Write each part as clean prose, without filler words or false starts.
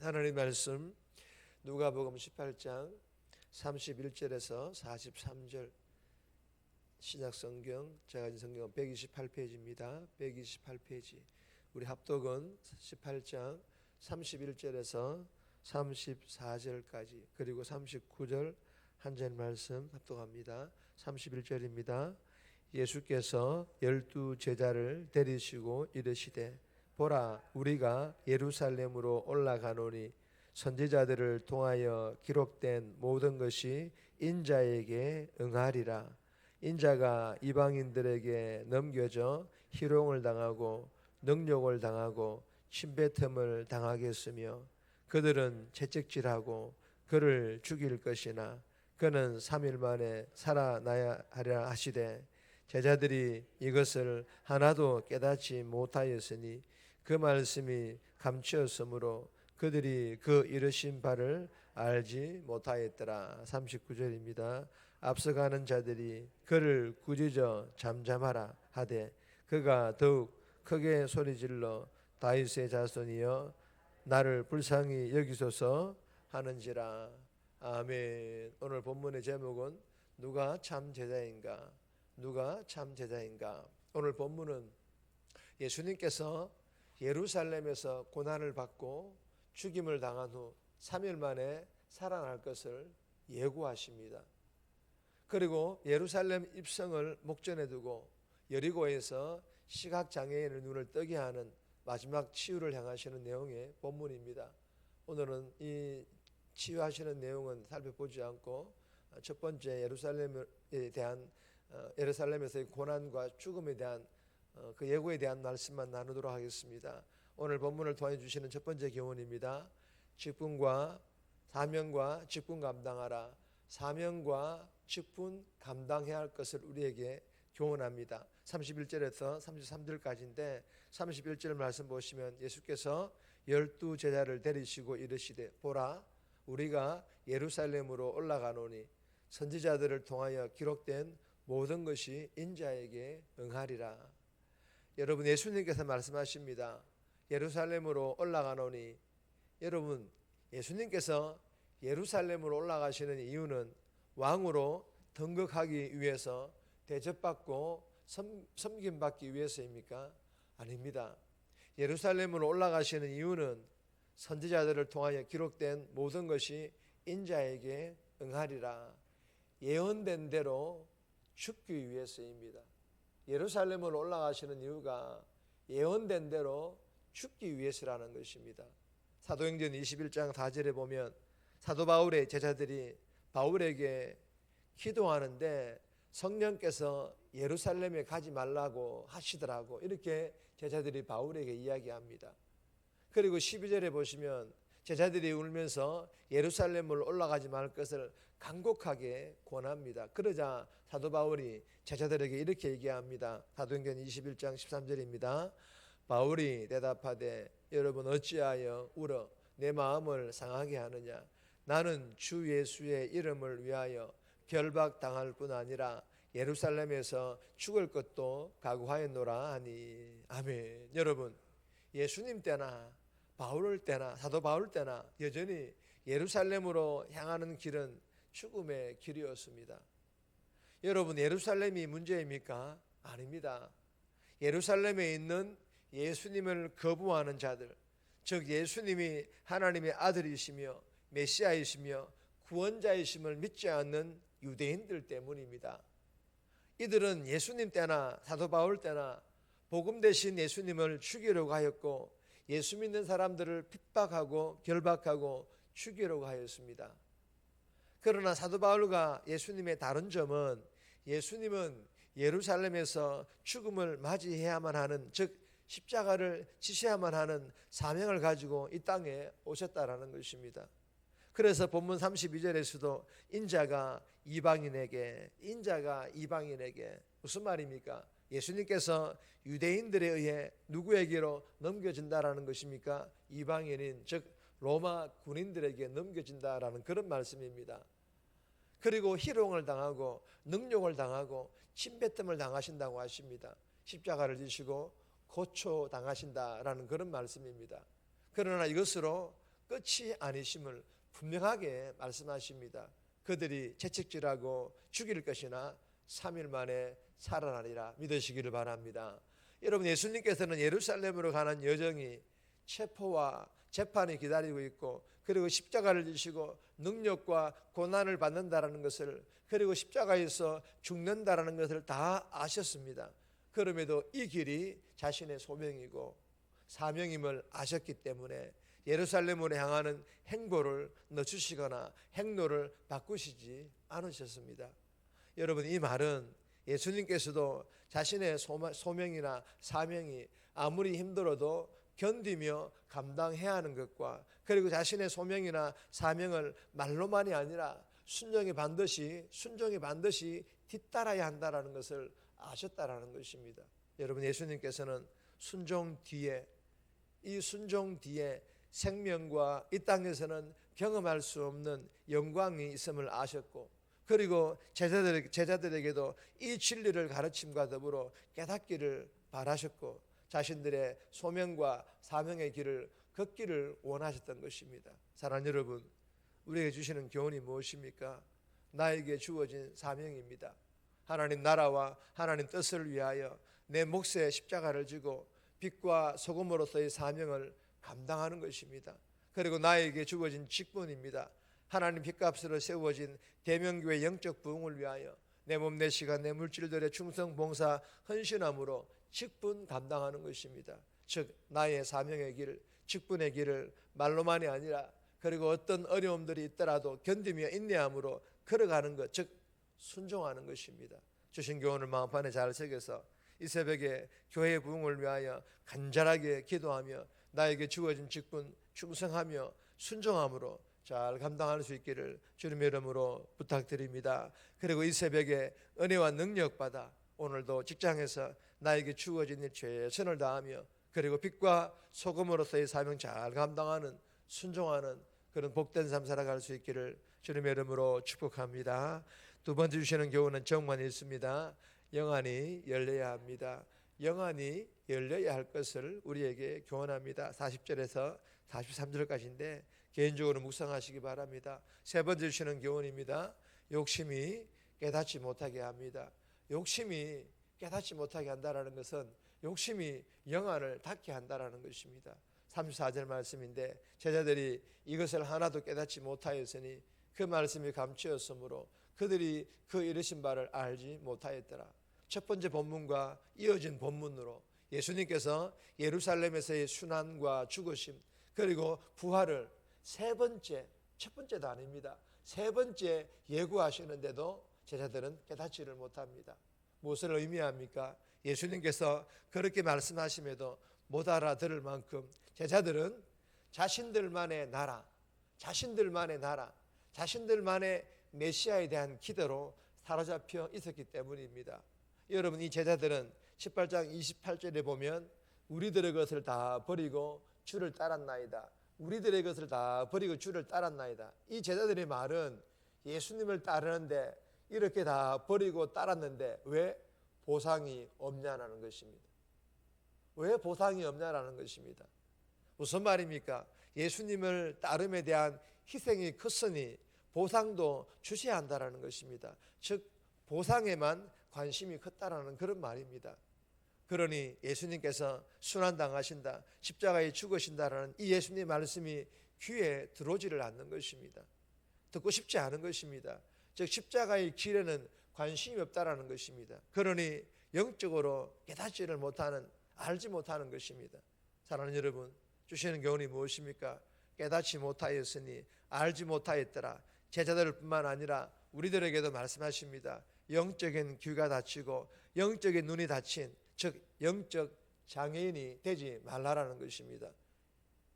하나님 말씀 누가복음 18장 31절에서 43절 신약성경 제가 가진 성경은 128페이지입니다. 128페이지. 우리 합독은 18장 31절에서 34절까지 그리고 39절 한 절 말씀 합독합니다. 31절입니다. 예수께서 12 제자를 데리시고 이르시되 보라, 우리가 예루살렘으로 올라가노니 선지자들을 통하여 기록된 모든 것이 인자에게 응하리라. 인자가 이방인들에게 넘겨져 희롱을 당하고 능욕을 당하고 침뱉음을 당하겠으며 그들은 채찍질하고 그를 죽일 것이나 그는 3일 만에 살아나야 하리라 하시되 제자들이 이것을 하나도 깨닫지 못하였으니 그 말씀이 감추었으므로 그들이 그 이르신 바를 알지 못하였더라. 39절입니다. 앞서가는 자들이 그를 꾸짖어 잠잠하라 하되 그가 더욱 크게 소리질러 다윗의 자손이여 나를 불쌍히 여기소서 하는지라. 아멘. 오늘 본문의 제목은 누가 참 제자인가? 누가 참 제자인가? 오늘 본문은 예수님께서 예루살렘에서 고난을 받고 죽임을 당한 후 3일 만에 살아날 것을 예고하십니다. 그리고 예루살렘 입성을 목전에 두고 여리고에서 시각장애인의 눈을 뜨게 하는 마지막 치유를 향하시는 내용의 본문입니다. 오늘은 이 치유하시는 내용은 살펴보지 않고 첫 번째 예루살렘에서의 고난과 죽음에 대한 그 예고에 대한 말씀만 나누도록 하겠습니다. 오늘 본문을 도와주시는 첫 번째 교훈입니다. 직분과 사명과 직분 감당하라. 사명과 직분 감당해야 할 것을 우리에게 교훈합니다. 31절에서 33절까지인데 31절 말씀 보시면 예수께서 12 제자를 데리시고 이르시되 보라, 우리가 예루살렘으로 올라가노니 선지자들을 통하여 기록된 모든 것이 인자에게 응하리라. 여러분, 예수님께서 말씀하십니다. 예루살렘으로 올라가노니, 여러분, 예수님께서 예루살렘으로 올라가시는 이유는 왕으로 등극하기 위해서 대접받고 섬김받기 위해서입니까? 아닙니다. 예루살렘으로 올라가시는 이유는 선지자들을 통하여 기록된 모든 것이 인자에게 응하리라. 예언된 대로 죽기 위해서입니다. 예루살렘으로 올라가시는 이유가 예언된 대로 죽기 위해서라는 것입니다. 사도행전 21장 4절에 보면 사도 바울의 제자들이 바울에게 기도하는데 성령께서 예루살렘에 가지 말라고 하시더라고. 이렇게 제자들이 바울에게 이야기합니다. 그리고 12절에 보시면 제자들이 울면서 예루살렘을 올라가지 말 것을 간곡하게 권합니다. 그러자 사도 바울이 제자들에게 이렇게 얘기합니다. 사도행전 21장 13절입니다. 바울이 대답하되 여러분 어찌하여 울어 내 마음을 상하게 하느냐. 나는 주 예수의 이름을 위하여 결박당할 뿐 아니라 예루살렘에서 죽을 것도 각오하였노라 하니. 아멘. 여러분, 예수님 때나 바울 때나 사도 바울 때나 여전히 예루살렘으로 향하는 길은 죽음의 길이었습니다. 여러분, 예루살렘이 문제입니까? 아닙니다. 예루살렘에 있는 예수님을 거부하는 자들, 즉 예수님이 하나님의 아들이시며 메시아이시며 구원자이심을 믿지 않는 유대인들 때문입니다. 이들은 예수님 때나 사도 바울 때나 복음 대신 예수님을 죽이려고 하였고 예수 믿는 사람들을 핍박하고 결박하고 죽이려고 하였습니다. 그러나 사도 바울과 예수님의 다른 점은 예수님은 예루살렘에서 죽음을 맞이해야만 하는, 즉 십자가를 지셔야만 하는 사명을 가지고 이 땅에 오셨다라는 것입니다. 그래서 본문 32절에서도 인자가 이방인에게 무슨 말입니까? 예수님께서 유대인들에 의해 누구에게로 넘겨진다라는 것입니까? 이방인인, 즉 로마 군인들에게 넘겨진다라는 그런 말씀입니다. 그리고 희롱을 당하고 능욕을 당하고 침뱉음을 당하신다고 하십니다. 십자가를 지시고 고초당하신다라는 그런 말씀입니다. 그러나 이것으로 끝이 아니심을 분명하게 말씀하십니다. 그들이 채찍질하고 죽일 것이나 3일 만에 살아나리라 믿으시기를 바랍니다. 여러분, 예수님께서는 예루살렘으로 가는 여정이 체포와 재판이 기다리고 있고, 그리고 십자가를 지시고 능력과 고난을 받는다라는 것을, 그리고 십자가에서 죽는다라는 것을 다 아셨습니다. 그럼에도 이 길이 자신의 소명이고 사명임을 아셨기 때문에 예루살렘으로 향하는 행보를 늦추시거나 행로를 바꾸시지 않으셨습니다. 여러분, 이 말은 예수님께서도 자신의 소명이나 사명이 아무리 힘들어도 견디며 감당해야 하는 것과, 그리고 자신의 소명이나 사명을 말로만이 아니라 순종이 반드시 뒤따라야 한다는 것을 아셨다라는 것입니다. 여러분, 예수님께서는 이 순종 뒤에 생명과 이 땅에서는 경험할 수 없는 영광이 있음을 아셨고, 그리고 제자들에게도 이 진리를 가르침과 더불어 깨닫기를 바라셨고, 자신들의 소명과 사명의 길을 걷기를 원하셨던 것입니다. 사랑하는 여러분, 우리에게 주시는 교훈이 무엇입니까? 나에게 주어진 사명입니다. 하나님 나라와 하나님 뜻을 위하여 내 몫에 십자가를 지고 빛과 소금으로서의 사명을 감당하는 것입니다. 그리고 나에게 주어진 직분입니다. 하나님 핏값으로 세워진 대명교회 영적 부흥을 위하여 내 몸, 내 시간, 내 물질들의 충성, 봉사, 헌신함으로 직분 감당하는 것입니다. 즉, 나의 사명의 길, 직분의 길을 말로만이 아니라, 그리고 어떤 어려움들이 있더라도 견디며 인내함으로 걸어가는 것, 즉 순종하는 것입니다. 주신 교훈을 마음판에 잘 새겨서 이 새벽에 교회의 부흥을 위하여 간절하게 기도하며 나에게 주어진 직분 충성하며 순종함으로 잘 감당할 수 있기를 주님의 이름으로 부탁드립니다. 그리고 이 새벽에 은혜와 능력 받아 오늘도 직장에서 나에게 주어진 일 최선을 다하며, 그리고 빛과 소금으로서의 사명 잘 감당하는, 순종하는 그런 복된 삶 살아갈 수 있기를 주님의 이름으로 축복합니다. 두 번째 주시는 교훈은 정말 있습니다. 영안이 열려야 합니다. 영안이 열려야 할 것을 우리에게 교훈합니다. 40절에서 43절까지인데 개인적으로 묵상하시기 바랍니다. 세 번째 주시는 교훈입니다. 욕심이 깨닫지 못하게 합니다. 욕심이 깨닫지 못하게 한다는 것은 욕심이 영안을 닫게 한다는 것입니다. 34절 말씀인데 제자들이 이것을 하나도 깨닫지 못하였으니 그 말씀이 감추었으므로 그들이 그 이르신 바를 알지 못하였더라. 첫 번째 본문과 이어진 본문으로 예수님께서 예루살렘에서의 순환과 죽으심, 그리고 부활을 첫 번째도 아닙니다. 세 번째 예고하시는데도 제자들은 깨닫지를 못합니다. 무엇을 의미합니까? 예수님께서 그렇게 말씀하심에도 못 알아들을 만큼 제자들은 자신들만의 나라, 자신들만의 메시아에 대한 기대로 사로잡혀 있었기 때문입니다. 여러분, 이 제자들은 18장 28절에 보면 우리들의 것을 다 버리고 주를 따랐나이다. 우리들의 것을 다 버리고 주를 따랐나이다. 이 제자들의 말은 예수님을 따르는데 이렇게 다 버리고 따랐는데 왜 보상이 없냐라는 것입니다. 왜 보상이 없냐라는 것입니다. 무슨 말입니까? 예수님을 따름에 대한 희생이 컸으니 보상도 주셔야 한다라는 것입니다. 즉 보상에만 관심이 컸다라는 그런 말입니다. 그러니 예수님께서 순환당하신다, 십자가에 죽으신다라는 이 예수님의 말씀이 귀에 들어오지를 않는 것입니다. 듣고 싶지 않은 것입니다. 즉 십자가의 길에는 관심이 없다라는 것입니다. 그러니 영적으로 깨닫지를 못하는, 알지 못하는 것입니다. 사랑하는 여러분, 주시는 교훈이 무엇입니까? 깨닫지 못하였으니 알지 못하였더라. 제자들뿐만 아니라 우리들에게도 말씀하십니다. 영적인 귀가 닫히고 영적인 눈이 닫힌, 즉 영적 장애인이 되지 말라라는 것입니다.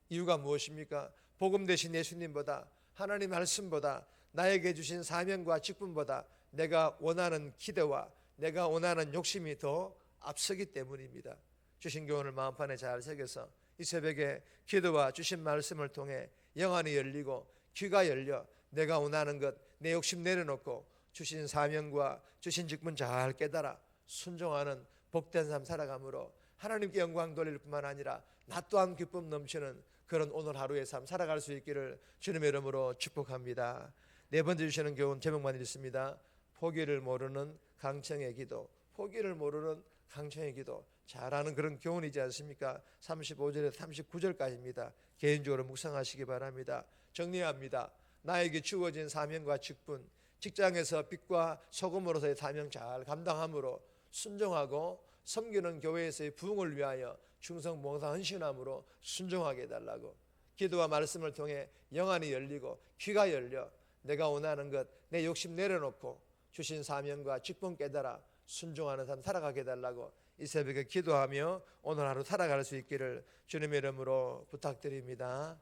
이유가 무엇입니까? 복음 대신 예수님보다, 하나님 말씀보다, 나에게 주신 사명과 직분보다 내가 원하는 기대와 내가 원하는 욕심이 더 앞서기 때문입니다. 주신 교훈을 마음판에 잘 새겨서 이 새벽에 기도와 주신 말씀을 통해 영안이 열리고 귀가 열려 내가 원하는 것, 내 욕심 내려놓고 주신 사명과 주신 직분 잘 깨달아 순종하는 복된 삶 살아감으로 하나님께 영광 돌릴 뿐만 아니라 나 또한 기쁨 넘치는 그런 오늘 하루의 삶 살아갈 수 있기를 주님의 이름으로 축복합니다. 네 번째 주시는 교훈 제목만 읽습니다. 포기를 모르는 강청의 기도. 포기를 모르는 강청의 기도. 잘 아는 그런 교훈이지 않습니까? 35절에서 39절까지입니다. 개인적으로 묵상하시기 바랍니다. 정리합니다. 나에게 주어진 사명과 직분, 직장에서 빛과 소금으로서의 사명 잘 감당함으로 순종하고 섬기는 교회에서의 부흥을 위하여 충성 봉사 헌신함으로 순종하게 해달라고, 기도와 말씀을 통해 영안이 열리고 귀가 열려 내가 원하는 것, 내 욕심 내려놓고 주신 사명과 직분 깨달아 순종하는 삶 살아가게 해달라고 이 새벽에 기도하며 오늘 하루 살아갈 수 있기를 주님의 이름으로 부탁드립니다.